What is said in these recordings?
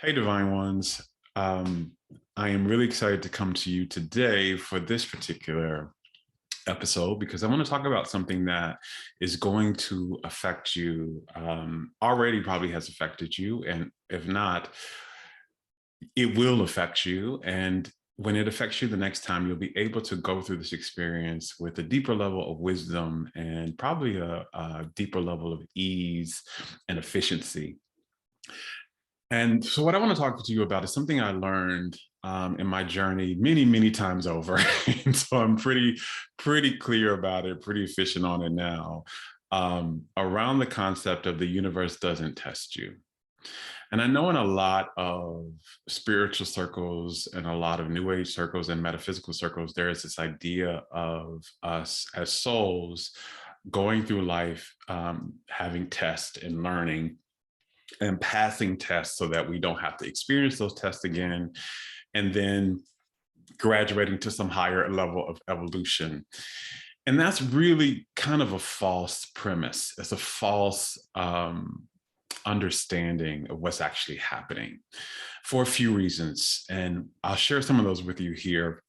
Hey, Divine Ones. Um, I am really excited to come to you today for this particular episode because I want to talk about something that is going to affect you, already probably has affected you. And if not, it will affect you. And when it affects you the next time, you'll be able to go through this experience with a deeper level of wisdom and probably a deeper level of ease and efficiency. And so, what I want to talk to you about is something I learned in my journey many, many times over. And so, I'm pretty clear about it, pretty efficient on it now, around the concept of the universe doesn't test you. And I know in a lot of spiritual circles and a lot of new age circles and metaphysical circles, there is this idea of us as souls going through life, having tests and learning and passing tests so that we don't have to experience those tests again, and then graduating to some higher level of evolution. And that's really kind of a false premise. It's a false understanding of what's actually happening for a few reasons. And I'll share some of those with you here.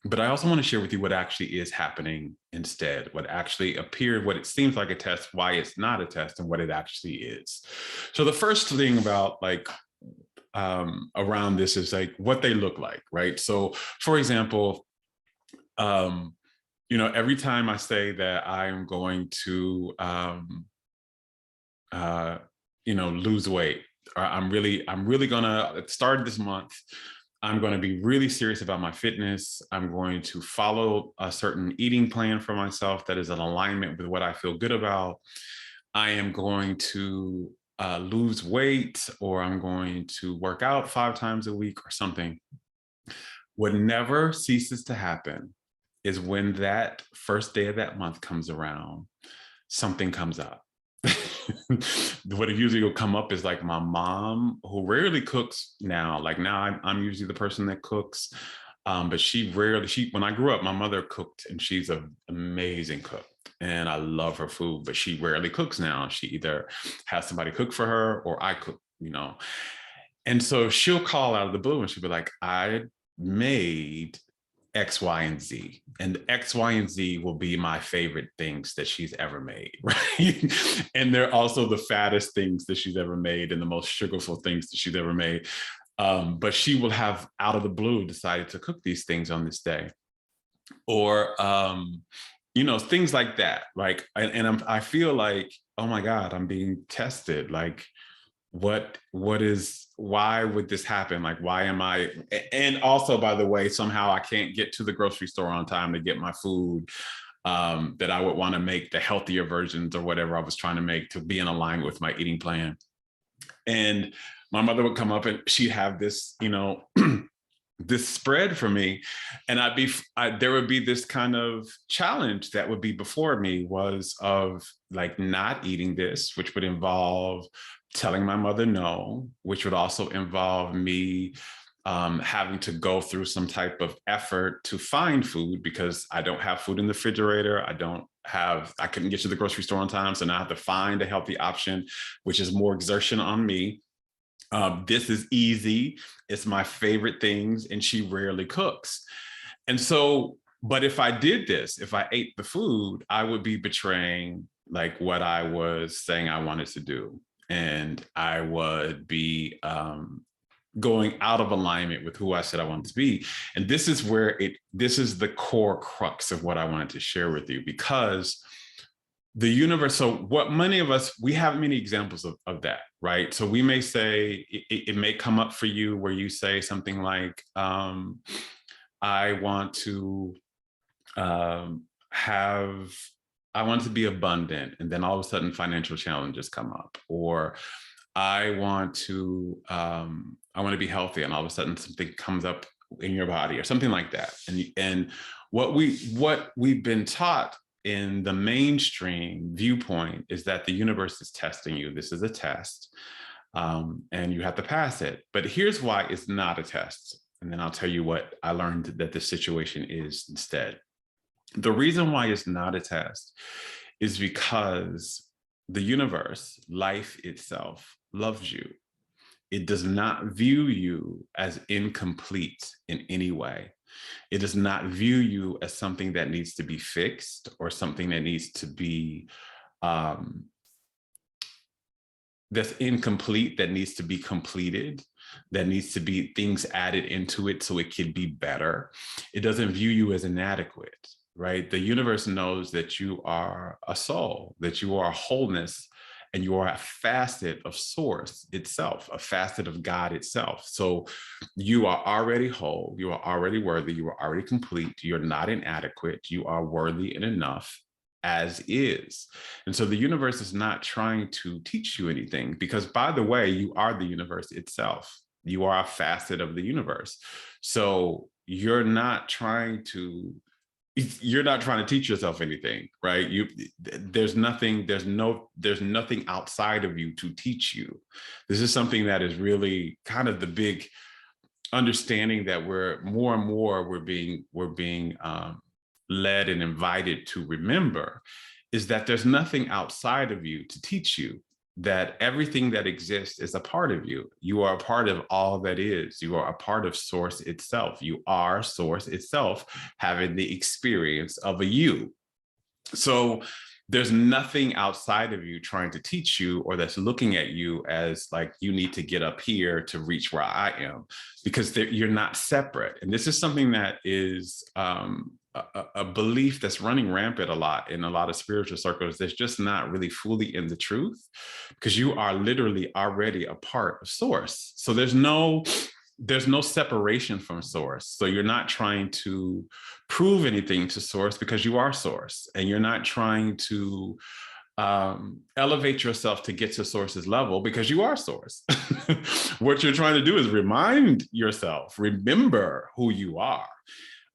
But I also want to share with you what actually is happening instead, what actually appeared, what it seems like a test, why it's not a test, and what it actually is. So the first thing about around this is like what they look like, right? So for example, every time I say that I'm going to lose weight, or I'm really gonna start this month. I'm going to be really serious about my fitness. I'm going to follow a certain eating plan for myself that is in alignment with what I feel good about. I am going to lose weight, or I'm going to work out 5 times a week or something. What never ceases to happen is when that first day of that month comes around, something comes up. What usually will come up is like my mom, who rarely cooks now. Like now, I'm usually the person that cooks, but she rarely. When I grew up, my mother cooked, and she's an amazing cook, and I love her food. But she rarely cooks now. She either has somebody cook for her, or I cook. And so she'll call out of the blue, and she'll be like, "I made X, Y, and Z. And X, Y, and Z will be my favorite things that she's ever made, right? And they're also the fattest things that she's ever made and the most sugarful things that she's ever made. But she will have out of the blue decided to cook these things on this day. Or things like that. Like, I feel like, oh my God, I'm being tested. Like, why would this happen? Like, why am I, and also, by the way, somehow I can't get to the grocery store on time to get my food, that I would want to make the healthier versions or whatever I was trying to make to be in alignment with my eating plan. And my mother would come up and she'd have this, this spread for me, and there would be this kind of challenge that would be before me, was of like not eating this, which would involve telling my mother no, which would also involve me having to go through some type of effort to find food because I don't have food in the refrigerator. I couldn't get to the grocery store on time. So now I have to find a healthy option, which is more exertion on me. This is easy. It's my favorite things, and she rarely cooks. And so, but if I did this, if I ate the food, I would be betraying like what I was saying I wanted to do. And I would be going out of alignment with who I said I wanted to be. And this is the core crux of what I wanted to share with you, because the universe, so what many of us, we have many examples of that, right? So we may say, it may come up for you where you say something like, I want to have, I want to be abundant, and then all of a sudden financial challenges come up. Or I want to be healthy, and all of a sudden something comes up in your body or something like that. And what we've been taught in the mainstream viewpoint is that the universe is testing you. This is a test, and you have to pass it. But here's why it's not a test. And then I'll tell you what I learned that the situation is instead. The reason why it's not a test is because the universe, life itself, loves you. It does not view you as incomplete in any way. It does not view you as something that needs to be fixed or something that needs to be um, that's incomplete, that needs to be completed, that needs to be things added into it so it can be better. It doesn't view you as inadequate, right? The universe knows that you are a soul, that you are a wholeness, and you are a facet of source itself, a facet of God itself. So you are already whole, you are already worthy, you are already complete, you're not inadequate, you are worthy and enough as is. And so the universe is not trying to teach you anything, because by the way, you are the universe itself. You are a facet of the universe. So you're not trying to teach yourself anything, right? There's nothing outside of you to teach you. This is something that is really kind of the big understanding that we're being led and invited to remember, is that there's nothing outside of you to teach you, that everything that exists is a part of you. You are a part of all that is. You are a part of source itself. You are source itself, having the experience of a you. So there's nothing outside of you trying to teach you, or that's looking at you as like, you need to get up here to reach where I am, because you're not separate. And this is something that is a belief that's running rampant a lot in a lot of spiritual circles. That's just not really fully in the truth, because you are literally already a part of source. So there's no separation from source. So you're not trying to prove anything to source, because you are source, and you're not trying to elevate yourself to get to source's level, because you are source. What you're trying to do is remind yourself, remember who you are,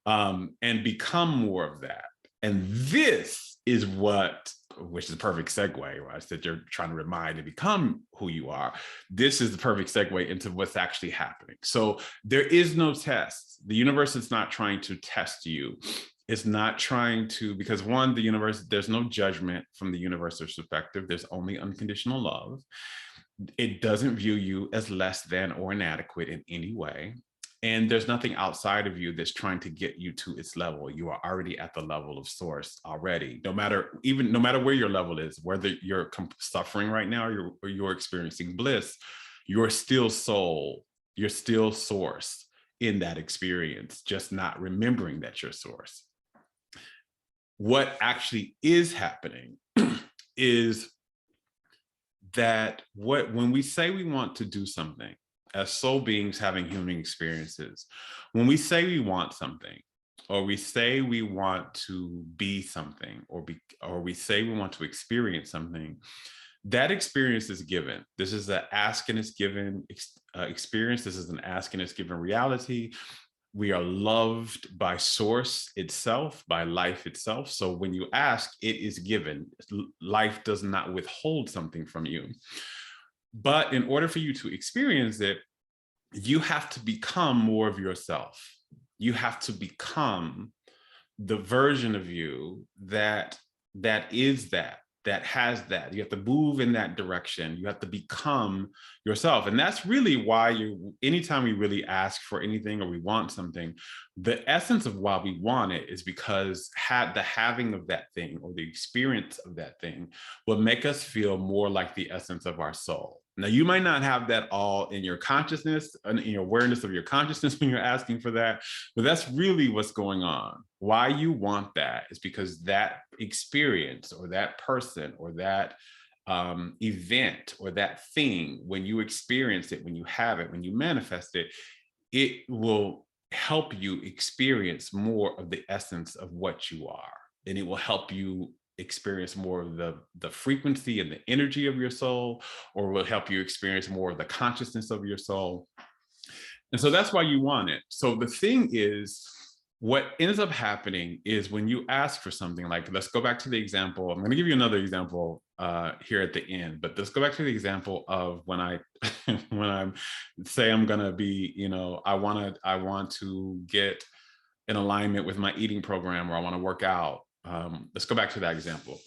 and become more of that. And this is which is the perfect segue, right? That you're trying to remind and become who you are. This is the perfect segue into what's actually happening. So there is no test. The universe is not trying to test you. It's not trying to, because one, the universe, there's no judgment from the universe's perspective. There's only unconditional love. It doesn't view you as less than or inadequate in any way. And there's nothing outside of you that's trying to get you to its level. You are already at the level of source already, no matter where your level is, whether you're suffering right now or you're experiencing bliss, you're still soul, you're still source in that experience, just not remembering that you're source. What actually is happening is that when we say we want to do something, as soul beings having human experiences, when we say we want something, or we say we want to be something, or we say we want to experience something, that experience is given. This is an ask and it's given experience. This is an ask and it's given reality. We are loved by source itself, by life itself. So when you ask, it is given. Life does not withhold something from you. But in order for you to experience it, you have to become more of yourself. You have to become the version of you that has that. You have to move in that direction. You have to become yourself. And that's really why anytime we really ask for anything or we want something, the essence of why we want it is because the having of that thing or the experience of that thing will make us feel more like the essence of our soul. Now, you might not have that all in your consciousness and in your awareness of your consciousness when you're asking for that, but that's really what's going on. Why you want that is because that experience or that person or that event or that thing, when you experience it, when you have it, when you manifest it, it will help you experience more of the essence of what you are. And it will help you experience more of the frequency and the energy of your soul, or will help you experience more of the consciousness of your soul. And so that's why you want it. So the thing is, what ends up happening is when you ask for something, like, let's go back to the example. I'm going to give you another example here at the end, but let's go back to the example of when I say I'm going to be, I want to get in alignment with my eating program, or I want to work out. Let's go back to that example.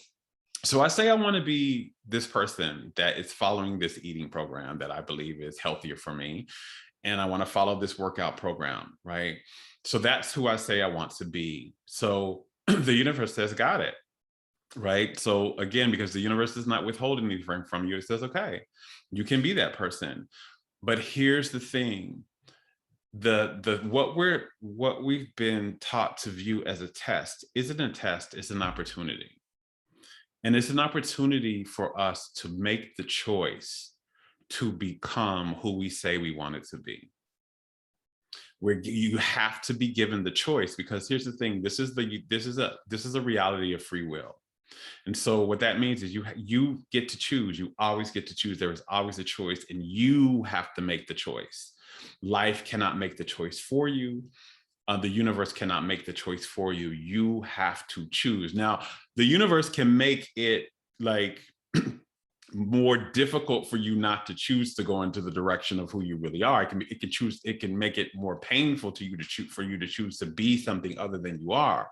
So I say I want to be this person that is following this eating program that I believe is healthier for me. And I want to follow this workout program, right? So that's who I say I want to be. So the universe says, got it, right? So again, because the universe is not withholding anything from you, it says, okay, you can be that person. But here's the thing, the what we've been taught to view as a test isn't a test, it's an opportunity. And it's an opportunity for us to make the choice to become who we say we want it to be. Where you have to be given the choice, because here's the thing, this is a reality of free will. And so what that means is you get to choose. You always get to choose. There is always a choice, and you have to make the choice. Life cannot make the choice for you. The universe cannot make the choice for you. You have to choose. Now, the universe can make it like more difficult for you not to choose to go into the direction of who you really are. It can make it more painful to you to choose, for you to choose to be something other than you are.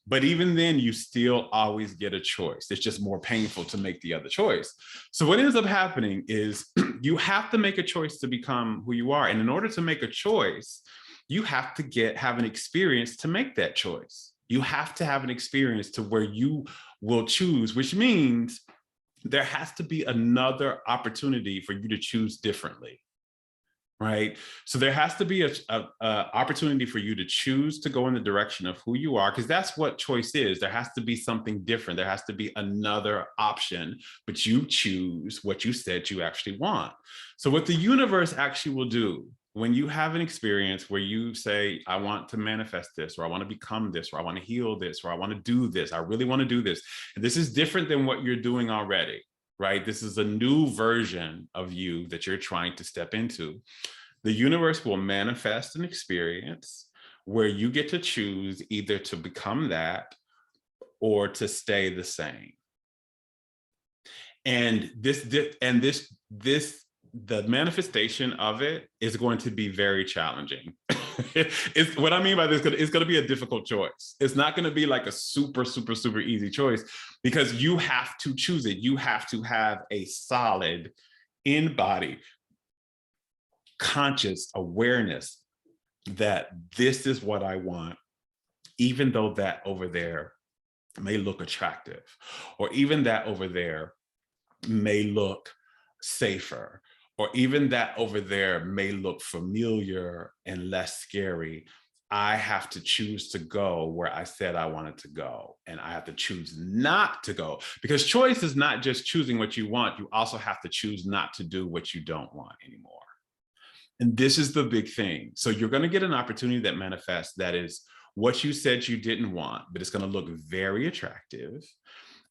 But even then, you still always get a choice. It's just more painful to make the other choice. So what ends up happening is you have to make a choice to become who you are. And in order to make a choice, you have to have an experience to make that choice. You have to have an experience to where you will choose, which means there has to be another opportunity for you to choose differently, right? So there has to be a opportunity for you to choose to go in the direction of who you are, because that's what choice is. There has to be something different. There has to be another option, but you choose what you said you actually want. So what the universe actually will do when you have an experience where you say, I want to manifest this, or I want to become this, or I want to heal this, or I want to do this, I really want to do this. And this is different than what you're doing already, right? This is a new version of you that you're trying to step into. The universe will manifest an experience where you get to choose either to become that or to stay the same. And the manifestation of it is going to be very challenging. It's what I mean by this, it's going to be a difficult choice. It's not going to be like a super, super, super easy choice, because you have to choose it. You have to have a solid in-body conscious awareness that this is what I want, even though that over there may look attractive, or even that over there may look safer, or even that over there may look familiar and less scary. I have to choose to go where I said I wanted to go. And I have to choose not to go, because choice is not just choosing what you want. You also have to choose not to do what you don't want anymore. And this is the big thing. So you're going to get an opportunity that manifests that is what you said you didn't want, but it's going to look very attractive.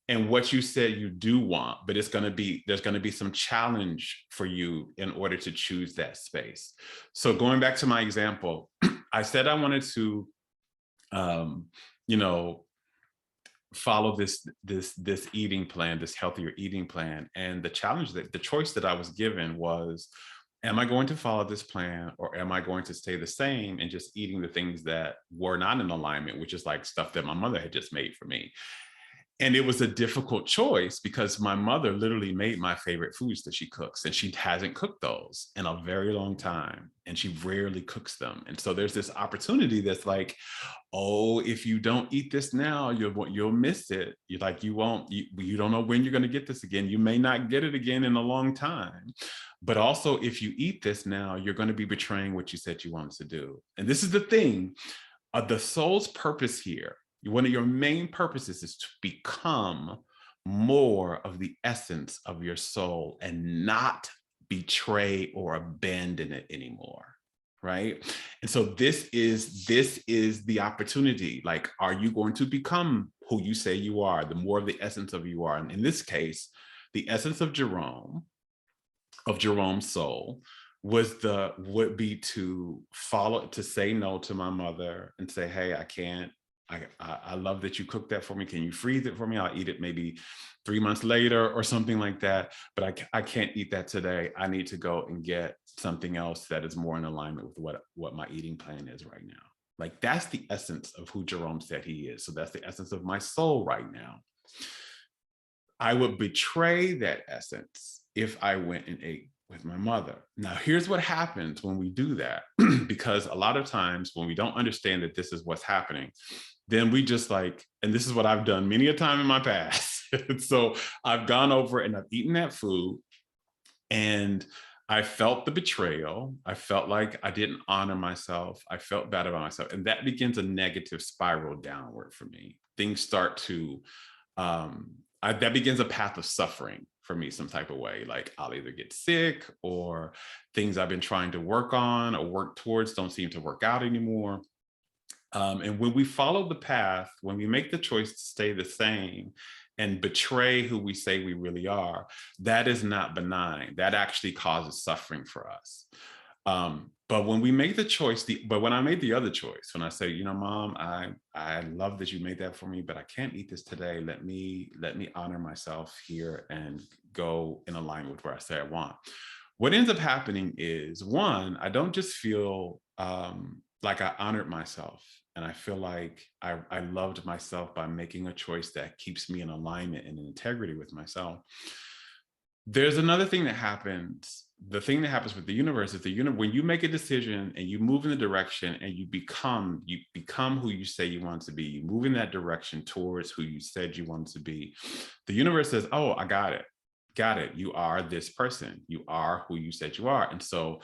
And what you said you do want, but there's going to be some challenge for you in order to choose that space. So going back to my example, I said I wanted to, you know, follow this eating plan, this healthier eating plan. And the choice that I was given was, am I going to follow this plan, or am I going to stay the same and just eating the things that were not in alignment, which is like stuff that my mother had just made for me? And it was a difficult choice, because my mother literally made my favorite foods that she cooks, and she hasn't cooked those in a very long time, and she rarely cooks them. And so there's this opportunity that's like, oh, if you don't eat this now, you'll miss it. You're like, you don't know when you're going to get this again. You may not get it again in a long time. But also, if you eat this now, you're going to be betraying what you said you wanted to do. And this is the thing, the soul's purpose here. One of your main purposes is to become more of the essence of your soul and not betray or abandon it anymore, right? And so this is the opportunity. Like, are you going to become who you say you are, the more of the essence of you are? And in this case, the essence of Jerome's soul would be to say no to my mother and say, hey, I can't. I love that you cooked that for me. Can you freeze it for me? I'll eat it maybe 3 months later or something like that. But I can't eat that today. I need to go and get something else that is more in alignment with what my eating plan is right now. Like, that's the essence of who Jerome said he is. So that's the essence of my soul right now. I would betray that essence if I went and ate with my mother. Now, here's what happens when we do that, because a lot of times when we don't understand that this is what's happening, then we just like, and this is what I've done many a time in my past. So I've gone over and I've eaten that food and I felt the betrayal. I felt like I didn't honor myself. I felt bad about myself. And that begins a negative spiral downward for me. Things start to, that begins a path of suffering for me some type of way. Like I'll either get sick or things I've been trying to work on or work towards don't seem to work out anymore. And when we follow the path, when we make the choice to stay the same and betray who we say we really are, that is not benign. That actually causes suffering for us. But when we make the choice, but when I made the other choice, when I say, you know, Mom, I love that you made that for me, but I can't eat this today. Let me honor myself here and go in alignment with where I say I want. What ends up happening is, one, I don't just feel like I honored myself. And I feel like I loved myself by making a choice that keeps me in alignment and in integrity with myself. There's another thing that happens. The thing that happens with the universe is when you make a decision and you move in the direction and you become who you say you want to be, you move in that direction towards who you said you wanted to be. The universe says, oh, I got it. Got it. You are this person. You are who you said you are. And so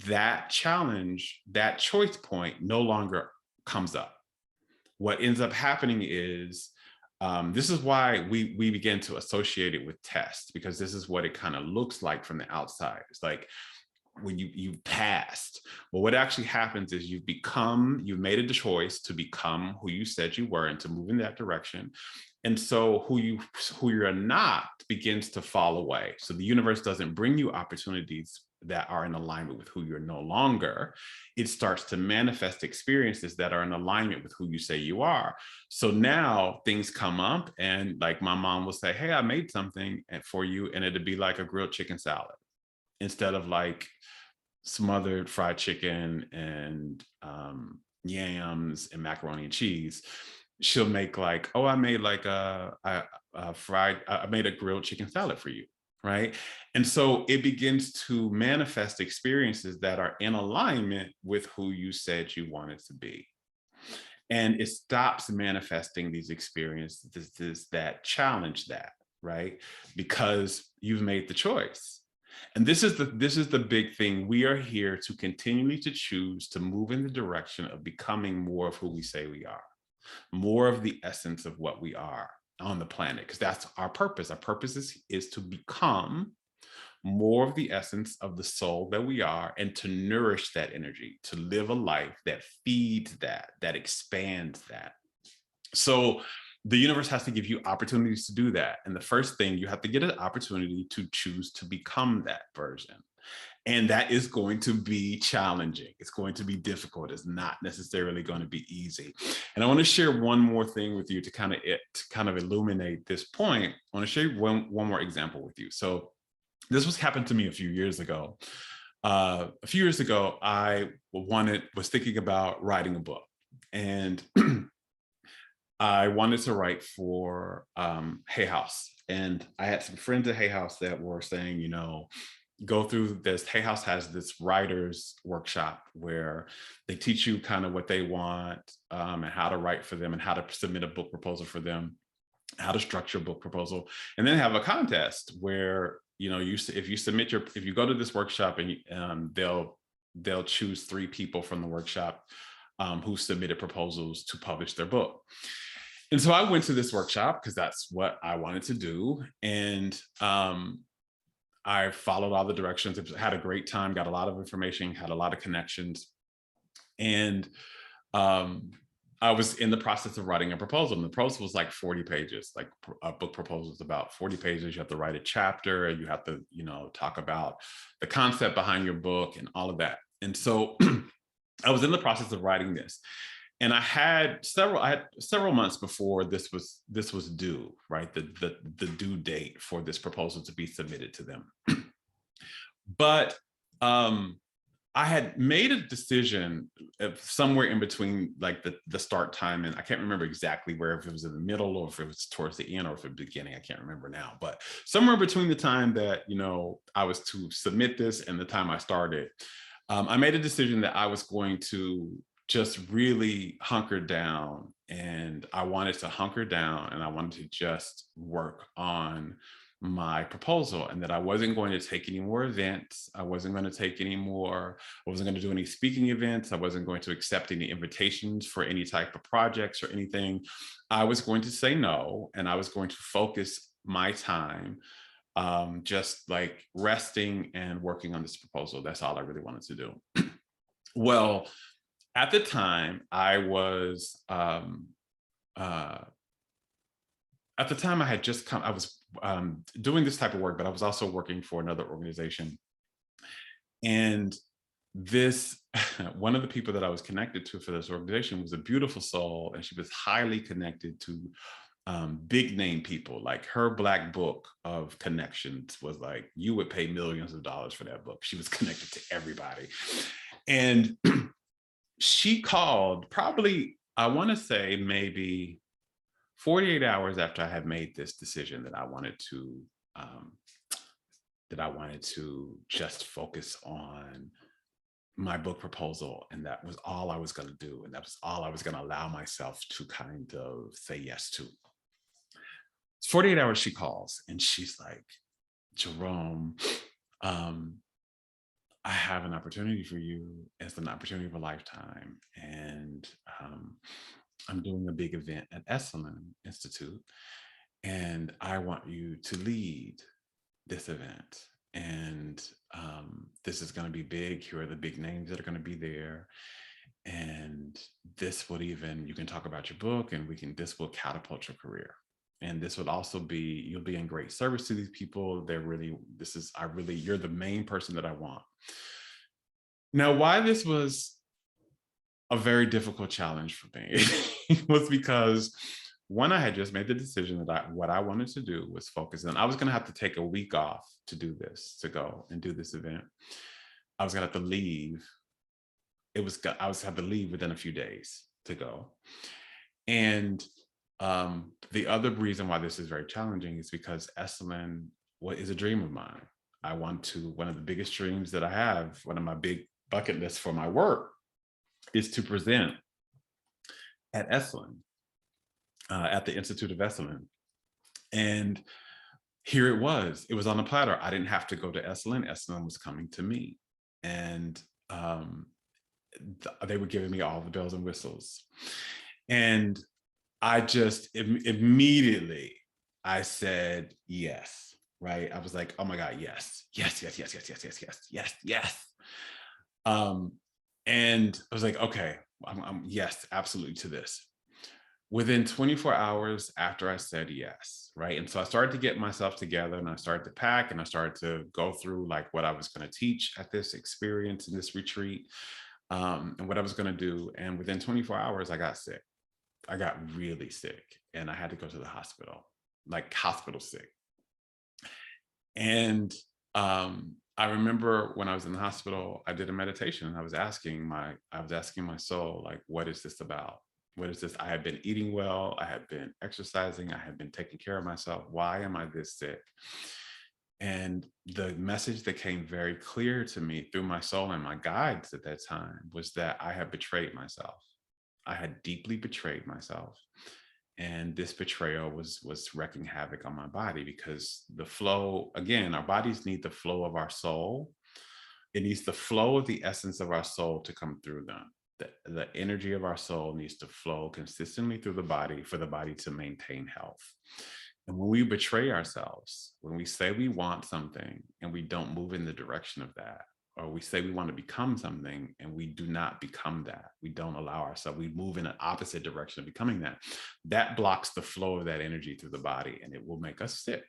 that challenge, that choice point no longer comes up. What ends up happening is, this is why we begin to associate it with tests, because this is what it kind of looks like from the outside. It's like when you passed. Well, what actually happens is you've made a choice to become who you said you were and to move in that direction. And so who you're not begins to fall away. So the universe doesn't bring you opportunities that are in alignment with who you're no longer. It starts to manifest experiences that are in alignment with who you say you are. So now things come up and like my mom will say, hey, I made something for you. And it'd be like a grilled chicken salad instead of like smothered fried chicken and yams and macaroni and cheese. She'll make like, oh, I made like I made a grilled chicken salad for you. Right. And so it begins to manifest experiences that are in alignment with who you said you wanted to be. And it stops manifesting these experiences that challenge that, right? Because you've made the choice. And this is the big thing. We are here to continually to choose to move in the direction of becoming more of who we say we are, more of the essence of what we are on the planet, because that's our purpose. Our purpose is to become more of the essence of the soul that we are and to nourish that energy, to live a life that feeds that expands that. So the universe has to give you opportunities to do that. And the first thing, you have to get an opportunity to choose to become that version. And that is going to be challenging. It's going to be difficult. It's not necessarily going to be easy. And I want to share one more thing with you to kind of illuminate this point. I want to share one more example with you. So this happened to me a few years ago. A few years ago, I was thinking about writing a book. And I wanted to write for Hay House. And I had some friends at Hay House that were saying, you know, go through this. Hay House has this writer's workshop where they teach you kind of what they want and how to write for them and how to submit a book proposal for them, how to structure a book proposal, and then have a contest where, you know, if you go to this workshop and they'll choose 3 people from the workshop who submitted proposals to publish their book. And so I went to this workshop because that's what I wanted to do. And I followed all the directions, had a great time, got a lot of information, had a lot of connections. And I was in the process of writing a proposal. And the proposal was like 40 pages, like a book proposal is about 40 pages. You have to write a chapter and you have to, you know, talk about the concept behind your book and all of that. And so I was in the process of writing this. And I had several months before this was due, right? The due date for this proposal to be submitted to them. But I had made a decision somewhere in between like the start time, and I can't remember exactly where, if it was in the middle or if it was towards the end or if it was the beginning. I can't remember now, but somewhere between the time that, you know, I was to submit this and the time I started, I made a decision that I was going to just really hunker down, and I wanted to hunker down and I wanted to just work on my proposal, and that I wasn't going to take any more events. I wasn't going to take any more, I wasn't going to do any speaking events. I wasn't going to accept any invitations for any type of projects or anything. I was going to say no, and I was going to focus my time just like resting and working on this proposal. That's all I really wanted to do. Well, at the time, I was uh, at the time I had just come, I was doing this type of work, but I was also working for another organization. And this, one of the people that I was connected to for this organization was a beautiful soul, and she was highly connected to big name people. Like her black book of connections was like, you would pay millions of dollars for that book. She was connected to everybody. And she called probably, I want to say maybe 48 hours after I had made this decision that I wanted to just focus on my book proposal, and that was all I was going to do, and that was all I was going to allow myself to kind of say yes to. It's 48 hours, she calls and she's like, Jerome, I have an opportunity for you. It's an opportunity of a lifetime. And I'm doing a big event at Esalen Institute, and I want you to lead this event. And this is going to be big. Here are the big names that are going to be there. And this would even, you can talk about your book, and this will catapult your career. And this would also be, you'll be in great service to these people. You're the main person that I want. Now, why this was a very difficult challenge for me was because, one, I had just made the decision that what I wanted to do was focus on, I was going to have to take a week off to do this, to go and do this event. I was going to have to leave. I was going to have to leave within a few days to go. And the other reason why this is very challenging is because Esalen is a dream of mine. One of the biggest dreams that I have, one of my big bucket lists for my work, is to present at Esalen, at the Institute of Esalen. And here it was on a platter. I didn't have to go to Esalen. Esalen was coming to me. And they were giving me all the bells and whistles. And I just immediately, I said yes, right? I was like, oh my God, yes, yes, yes, yes, yes, yes, yes, yes, yes, yes. And I was like, okay, I'm yes, absolutely to this. Within 24 hours after I said yes, right? And so I started to get myself together, and I started to pack, and I started to go through like what I was going to teach at this experience in this retreat, and what I was going to do. And within 24 hours, I got sick. I got really sick, and I had to go to the hospital, like hospital sick. And I remember when I was in the hospital, I did a meditation, and I was asking my soul, like, what is this about? What is this? I had been eating well. I had been exercising. I had been taking care of myself. Why am I this sick? And the message that came very clear to me through my soul and my guides at that time was that I had betrayed myself. I had deeply betrayed myself. And this betrayal was wreaking havoc on my body, because the flow, again, our bodies need the flow of our soul. It needs the flow of the essence of our soul to come through them. The energy of our soul needs to flow consistently through the body for the body to maintain health. And when we betray ourselves, when we say we want something and we don't move in the direction of that, or we say we want to become something and we do not become that, we don't allow ourselves, we move in an opposite direction of becoming that, that blocks the flow of that energy through the body, and it will make us sick.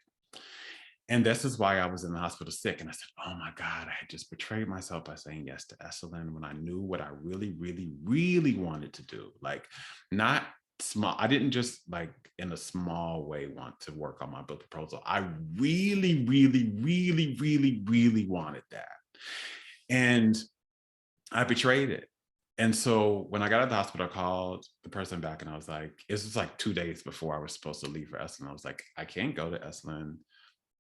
And this is why I was in the hospital sick. And I said, oh my God, I had just betrayed myself by saying yes to Esalen when I knew what I really, really, really wanted to do. Like, not small. I didn't just like in a small way want to work on my book proposal. I really, really, really, really, really wanted that. And I betrayed it. And so when I got out of the hospital, I called the person back and I was like, this was like 2 days before I was supposed to leave for Esalen. I was like, I can't go to Esalen.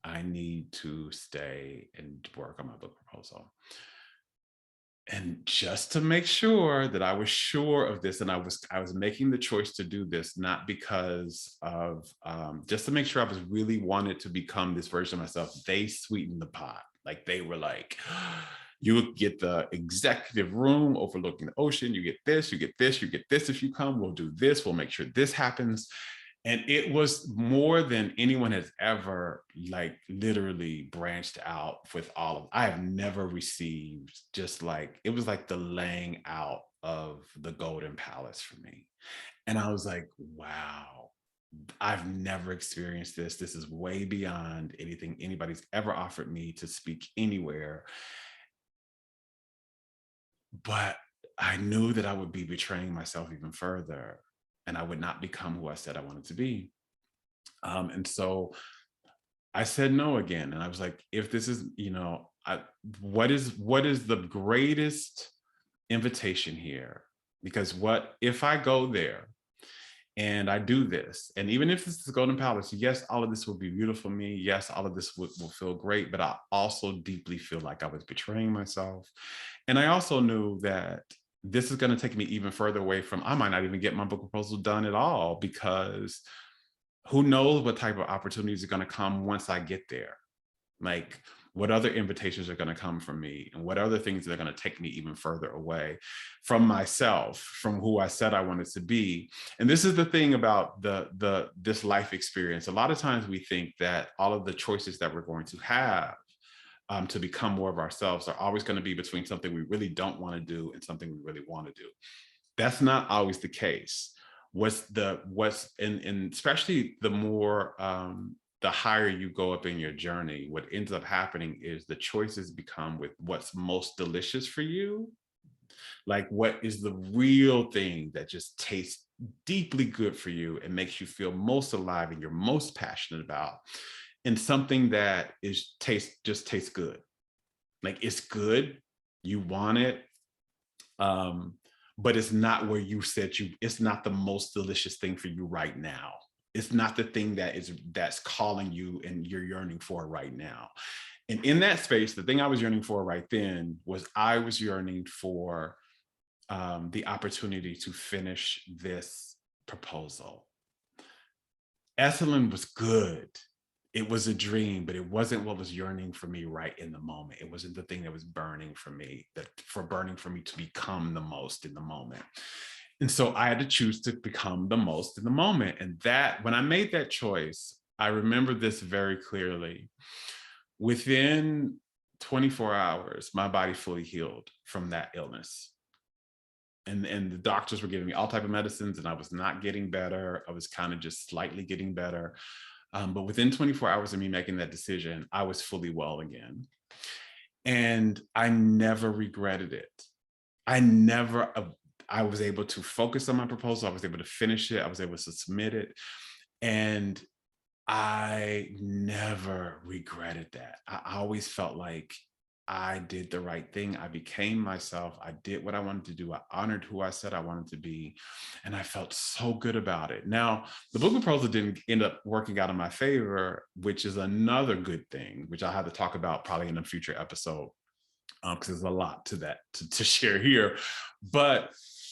I need to stay and work on my book proposal. And just to make sure that I was sure of this, and I was making the choice to do this, not because of just to make sure I was really wanted to become this version of myself. They sweetened the pot. Like they were like, you get the executive room overlooking the ocean. You get this, you get this, you get this. If you come, we'll do this. We'll make sure this happens. And it was more than anyone has ever like literally branched out with all of. I have never received just like, it was like the laying out of the golden palace for me. And I was like, wow, I've never experienced this. This is way beyond anything anybody's ever offered me to speak anywhere. But I knew that I would be betraying myself even further, and I would not become who I said I wanted to be. And so I said no again. And I was like, if this is, what is the greatest invitation here? Because what if I go there and I do this, and even if this is Golden Palace, yes, all of this will be beautiful for me. Yes, all of this will feel great, but I also deeply feel like I was betraying myself. And I also knew that this is going to take me even further away from, I might not even get my book proposal done at all, because who knows what type of opportunities are going to come once I get there. Like what other invitations are going to come from me, and what other things are going to take me even further away from myself, from who I said I wanted to be. And this is the thing about this life experience. A lot of times we think that all of the choices that we're going to have to become more of ourselves are always going to be between something we really don't want to do and something we really want to do. That's not always the case. What's and especially the more the higher you go up in your journey, what ends up happening is the choices become with what's most delicious for you. Like what is the real thing that just tastes deeply good for you and makes you feel most alive and you're most passionate about, and something that just tastes good. Like it's good, you want it, but it's not where you said it's not the most delicious thing for you right now. It's not the thing that's calling you and you're yearning for right now. And in that space, the thing I was yearning for right then was I was yearning for the opportunity to finish this proposal. Esalen was good. It was a dream, but it wasn't what was yearning for me right in the moment. It wasn't the thing that was burning for me, burning for me to become the most in the moment. And so I had to choose to become the most in the moment. And that, when I made that choice, I remember this very clearly. Within 24 hours, my body fully healed from that illness. And the doctors were giving me all type of medicines and I was not getting better. I was kind of just slightly getting better. But within 24 hours of me making that decision, I was fully well again. And I never regretted it. I was able to focus on my proposal. I was able to finish it. I was able to submit it. And I never regretted that. I always felt like I did the right thing. I became myself. I did what I wanted to do. I honored who I said I wanted to be. And I felt so good about it. Now, the book proposal didn't end up working out in my favor, which is another good thing, which I'll have to talk about probably in a future episode, because there's a lot to that to share here. But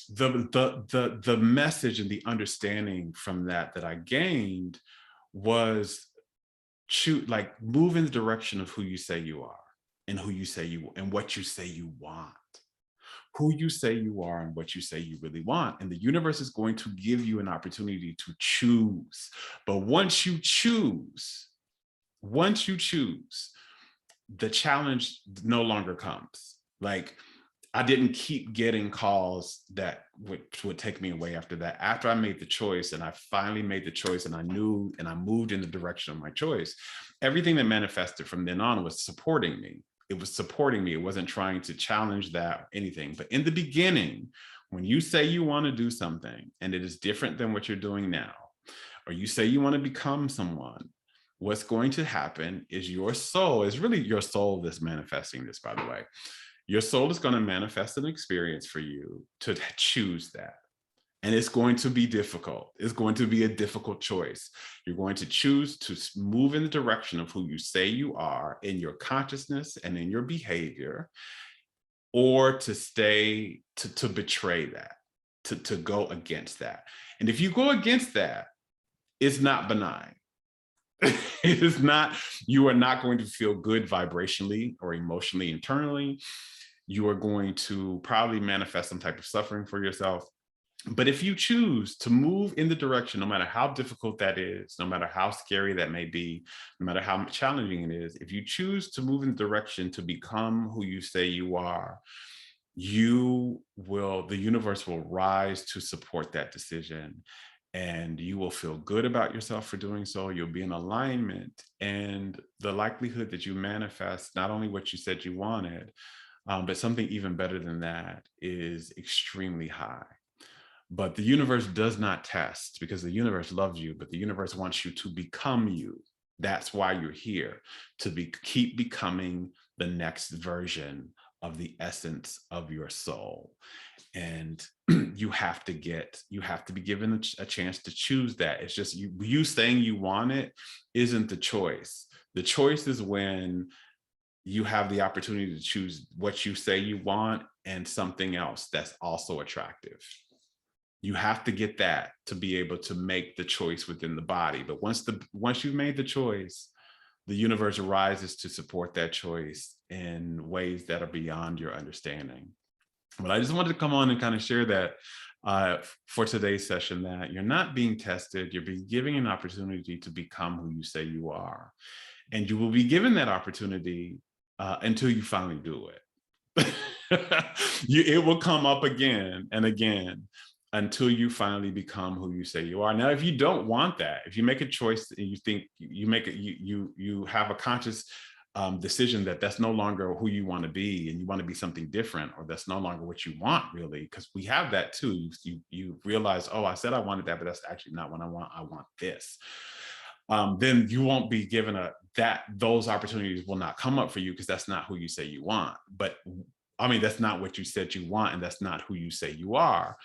the message and the understanding from that I gained was move in the direction of who you say you are and who you say you and what you say you want. Who you say you are and what you say you really want. And the universe is going to give you an opportunity to choose. But once you choose, the challenge no longer comes. Like I didn't keep getting calls that would take me away after that. After I made the choice and I finally made the choice and I knew and I moved in the direction of my choice, everything that manifested from then on was supporting me. It was supporting me. It wasn't trying to challenge that or anything. But in the beginning, when you say you want to do something and it is different than what you're doing now, or you say you want to become someone, what's going to happen is your soul is really your soul that's manifesting this, by the way. Your soul is going to manifest an experience for you to choose that. And it's going to be difficult. It's going to be a difficult choice. You're going to choose to move in the direction of who you say you are in your consciousness and in your behavior, or to stay, to betray that, to go against that. And if you go against that, it's not benign. It is not, you are not going to feel good vibrationally or emotionally internally. You are going to probably manifest some type of suffering for yourself. But if you choose to move in the direction, no matter how difficult that is, no matter how scary that may be, no matter how challenging it is, if you choose to move in the direction to become who you say you are, the universe will rise to support that decision. And you will feel good about yourself for doing so. You'll be in alignment. And the likelihood that you manifest not only what you said you wanted, but something even better than that is extremely high. But the universe does not test, because the universe loves you, but the universe wants you to become you. That's why you're here, to keep becoming the next version of the essence of your soul. And you have to be given a chance to choose that. It's just you saying you want it isn't the choice. The choice is when you have the opportunity to choose what you say you want and something else that's also attractive. You have to get that to be able to make the choice within the body. But once you've made the choice, the universe arises to support that choice in ways that are beyond your understanding. But I just wanted to come on and kind of share that for today's session, that you're not being tested, you're being given an opportunity to become who you say you are. And you will be given that opportunity until you finally do it. It will come up again and again until you finally become who you say you are. Now, if you don't want that, if you make a choice and you think you have a conscious decision that that's no longer who you want to be, and you want to be something different, or that's no longer what you want, really, because we have that too. You realize, oh, I said I wanted that, but that's actually not what I want. I want this. Then you won't be given those opportunities will not come up for you, because that's not who you say you want. But I mean, that's not what you said you want, and that's not who you say you are.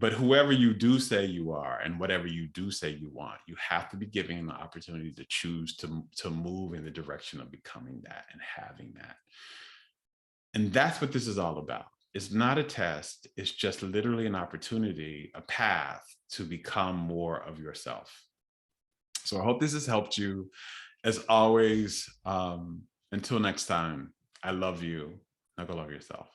But whoever you do say you are, and whatever you do say you want, you have to be given the opportunity to choose to move in the direction of becoming that and having that. And that's what this is all about. It's not a test. It's just literally an opportunity, a path to become more of yourself. So I hope this has helped you. As always, until next time, I love you. Now go love yourself.